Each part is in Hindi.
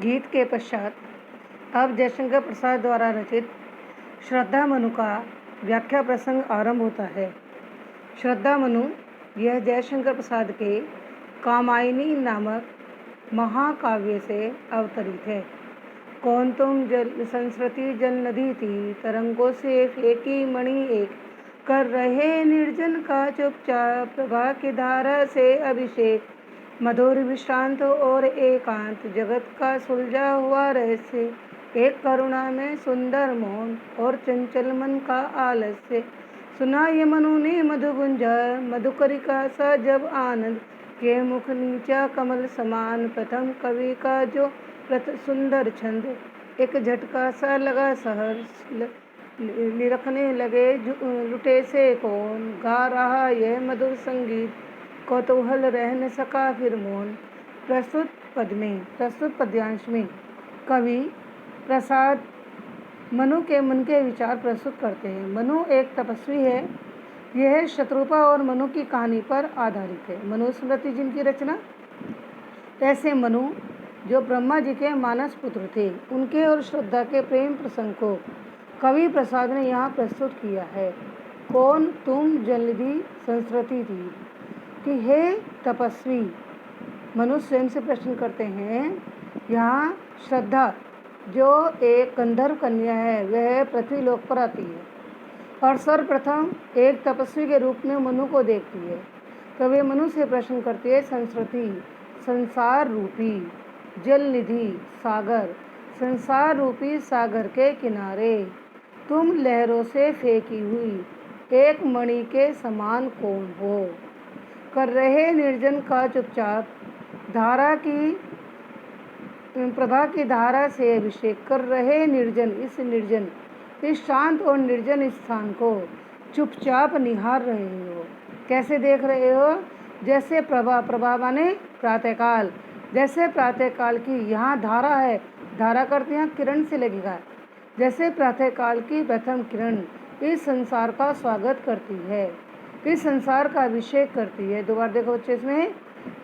गीत के पश्चात अब जयशंकर प्रसाद द्वारा रचित श्रद्धा मनु का व्याख्या प्रसंग आरंभ होता है। श्रद्धा मनु यह जयशंकर प्रसाद के कामायनी नामक महाकाव्य से अवतरित है। कौन तुम जल संस्कृति जल नदी थी, तरंगों से फेंकी मणि एक, कर रहे निर्जन का चुपचाप प्रभा की धारा से अभिषेक, मधुर विश्रांत और एकांत जगत का सुलझा हुआ रहस्य, एक करुणा में सुंदर मौन और चंचल मन का आलस्य, सुना ये मनु ने मधु गुंजार मधुकरिका सा जब आनंद, के मुख नीचा कमल समान प्रथम कवि का जो सुंदर छंद, एक झटका सा लगा सहर्ष लिरखने लगे लुटे से कौन, गा रहा यह मधुर संगीत कौतूहल रह न सका फिर मौन। प्रस्तुत पद्यांश में कवि प्रसाद मनु के मन के विचार प्रस्तुत करते हैं। मनु एक तपस्वी है। यह शत्रुपा और मनु की कहानी पर आधारित है। मनुस्मृति जिनकी रचना, ऐसे मनु जो ब्रह्मा जी के मानस पुत्र थे, उनके और श्रद्धा के प्रेम प्रसंग को कवि प्रसाद ने यहाँ प्रस्तुत किया है। कौन तुम जलनिधि संस्कृति थी, कि हे तपस्वी, मनु स्वयं से प्रश्न करते हैं। यहाँ श्रद्धा जो एक गंधर्व कन्या है, वह पृथ्वी लोक पर आती है और सर्वप्रथम एक तपस्वी के रूप में मनु को देखती है। तो वे मनु से प्रश्न करती है, संस्कृति संसार रूपी जल निधि सागर, संसार रूपी सागर के किनारे तुम लहरों से फेंकी हुई एक मणि के समान कौन हो, कर रहे निर्जन का चुपचाप धारा की प्रभा की धारा से अभिषेक, कर रहे निर्जन इस शांत और निर्जन स्थान को चुपचाप निहार रहे हो। कैसे देख रहे हो? जैसे प्रभा माने प्रातःकाल, जैसे प्रातःकाल की यहाँ धारा है, धारा करते हैं किरण से लगेगा, जैसे प्रातःकाल की प्रथम किरण इस संसार का स्वागत करती है, इस संसार का अभिषेक करती है। दोबारा देखो बच्चे इसमें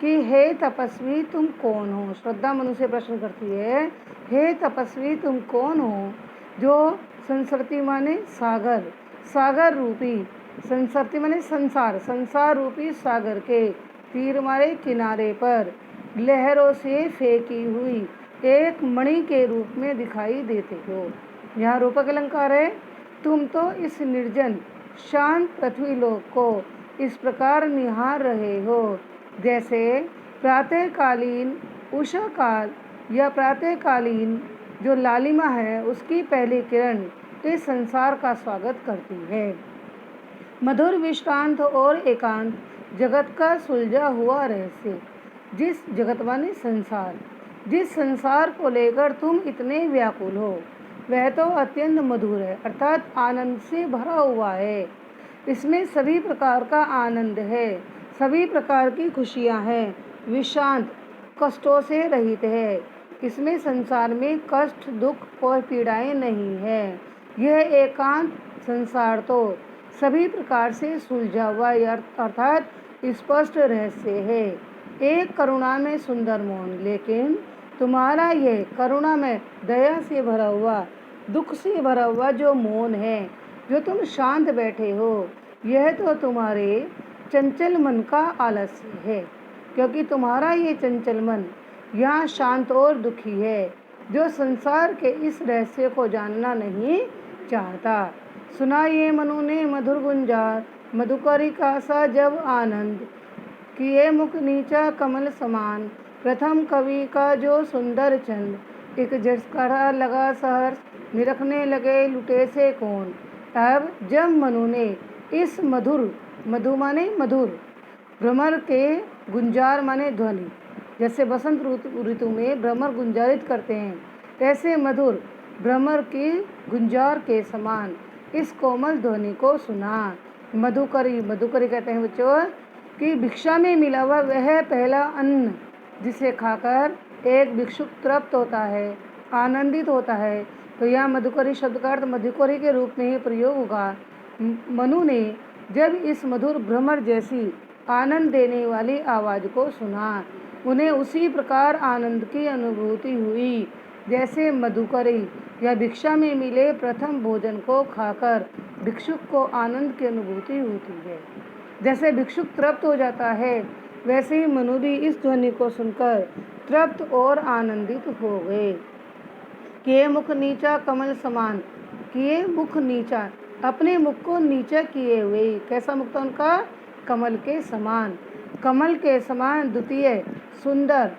कि हे तपस्वी तुम कौन हो। श्रद्धा मनु से प्रश्न करती है, हे तपस्वी तुम कौन हो, जो संस्कृति माने सागर, सागर रूपी संस्कृति माने संसार, संसार रूपी सागर के तीर मारे किनारे पर लहरों से फेंकी हुई एक मणि के रूप में दिखाई देते हो। यहाँ रूपक अलंकार है। तुम तो इस निर्जन शांत पृथ्वी लोक को इस प्रकार निहार रहे हो, जैसे प्रातःकालीन उषा काल या प्रातःकालीन जो लालिमा है उसकी पहली किरण इस संसार का स्वागत करती है। मधुर विश्रांत और एकांत जगत का सुलझा हुआ रहस्य, जिस जगत माने संसार, जिस संसार को लेकर तुम इतने व्याकुल हो, वह तो अत्यंत मधुर है, अर्थात आनंद से भरा हुआ है। इसमें सभी प्रकार का आनंद है, सभी प्रकार की खुशियाँ हैं, विश्रांत कष्टों से रहित है। इसमें संसार में कष्ट दुख और पीड़ाएं नहीं है। यह एकांत संसार तो सभी प्रकार से सुलझा हुआ अर्थात स्पष्ट रहस्य है। एक करुणा में सुंदर मौन, लेकिन तुम्हारा यह करुणा में दया से भरा हुआ, दुख से भरा हुआ जो मौन है, जो तुम शांत बैठे हो, यह तो तुम्हारे चंचल मन का आलस्य है, क्योंकि तुम्हारा ये चंचल मन यहाँ शांत और दुखी है, जो संसार के इस रहस्य को जानना नहीं चाहता। सुना ये मनु ने मधुर गुंजार मधुकरिका सा जब आनंद, किए मुख नीचा कमल समान प्रथम कवि का जो सुंदर छंद, एक झटका लगा सहर्ष निरखने लगे लुटे से कौन। तब जब मनु ने इस मधु माने मधुर, भ्रमर के गुंजार माने ध्वनि, जैसे बसंत ऋतु में भ्रमर गुंजारित करते हैं, ऐसे मधुर भ्रमर की गुंजार के समान इस कोमल ध्वनि को सुना। मधुकरी कहते हैं बच्चों कि भिक्षा में मिला हुआ वह पहला अन्न, जिसे खाकर एक भिक्षुक तृप्त होता है, आनंदित होता है। तो यहाँ मधुकरी शब्द का अर्थ मधुकरी के रूप में ही प्रयोग होगा। मनु ने जब इस मधुर भ्रमर जैसी आनंद देने वाली आवाज़ को सुना, उन्हें उसी प्रकार आनंद की अनुभूति हुई जैसे मधुकरी या भिक्षा में मिले प्रथम भोजन को खाकर भिक्षुक को आनंद की अनुभूति होती है। जैसे भिक्षुक तृप्त हो जाता है, वैसे ही मनु भी इस ध्वनि को सुनकर तृप्त और आनंदित हो गए। किए मुख नीचा कमल समान, किए मुख नीचा, अपने मुख को नीचा किए हुए। कैसा मुख था उनका? कमल के समान। कमल के समान द्वितीय, सुंदर,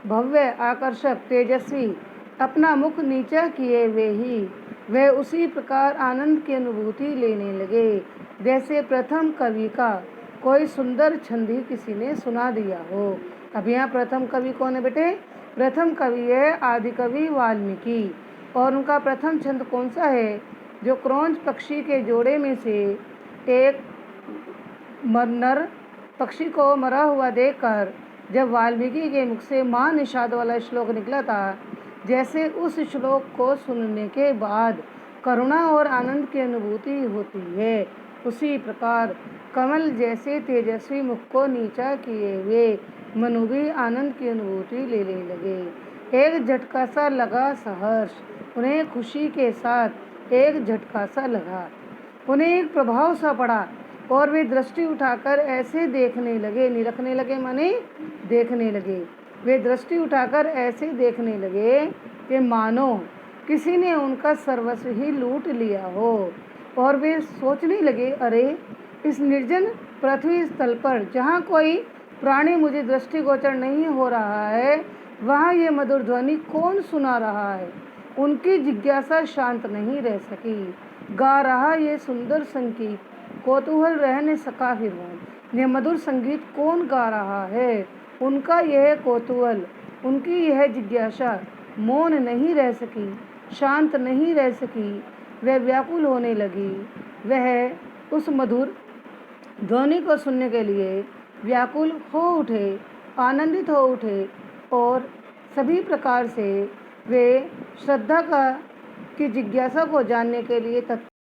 भव्य, आकर्षक, तेजस्वी, अपना मुख नीचा किए हुए ही वह उसी प्रकार आनंद की अनुभूति लेने लगे जैसे प्रथम कवि का कोई सुंदर छंद ही किसी ने सुना दिया हो। अब यहाँ प्रथम कवि कौन है बेटे? प्रथम कवि है आदि कवि वाल्मीकि। और उनका प्रथम छंद कौन सा है? जो क्रौंच पक्षी के जोड़े में से एक नर पक्षी को मरा हुआ देखकर जब वाल्मीकि के मुख से मां निषाद वाला श्लोक निकला था, जैसे उस श्लोक को सुनने के बाद करुणा और आनंद की अनुभूति होती है, उसी प्रकार कमल जैसे तेजस्वी मुख को नीचा किए हुए मनु भी आनंद की अनुभूति लेने लगे। एक झटका सा लगा सहर्ष, उन्हें खुशी के साथ एक झटका सा लगा, उन्हें एक प्रभाव सा पड़ा और वे दृष्टि उठाकर ऐसे देखने लगे, निरखने लगे माने देखने लगे। वे दृष्टि उठाकर ऐसे देखने लगे कि मानो किसी ने उनका सर्वस्व ही लूट लिया हो। और वे सोचने लगे, अरे इस निर्जन पृथ्वी स्थल पर जहाँ कोई प्राणी मुझे दृष्टिगोचर नहीं हो रहा है, वहाँ ये मधुर ध्वनि कौन सुना रहा है? उनकी जिज्ञासा शांत नहीं रह सकी। गा रहा ये सुंदर संगीत कौतूहल रह न सका फिर वो। ये मधुर संगीत कौन गा रहा है? उनका यह कौतूहल, उनकी यह जिज्ञासा मौन नहीं रह सकी, शांत नहीं रह सकी। वह व्याकुल होने लगी। वह उस मधुर ध्वनि को सुनने के लिए व्याकुल हो उठे, आनंदित हो उठे और सभी प्रकार से वे श्रद्धा की जिज्ञासा को जानने के लिए तत्पर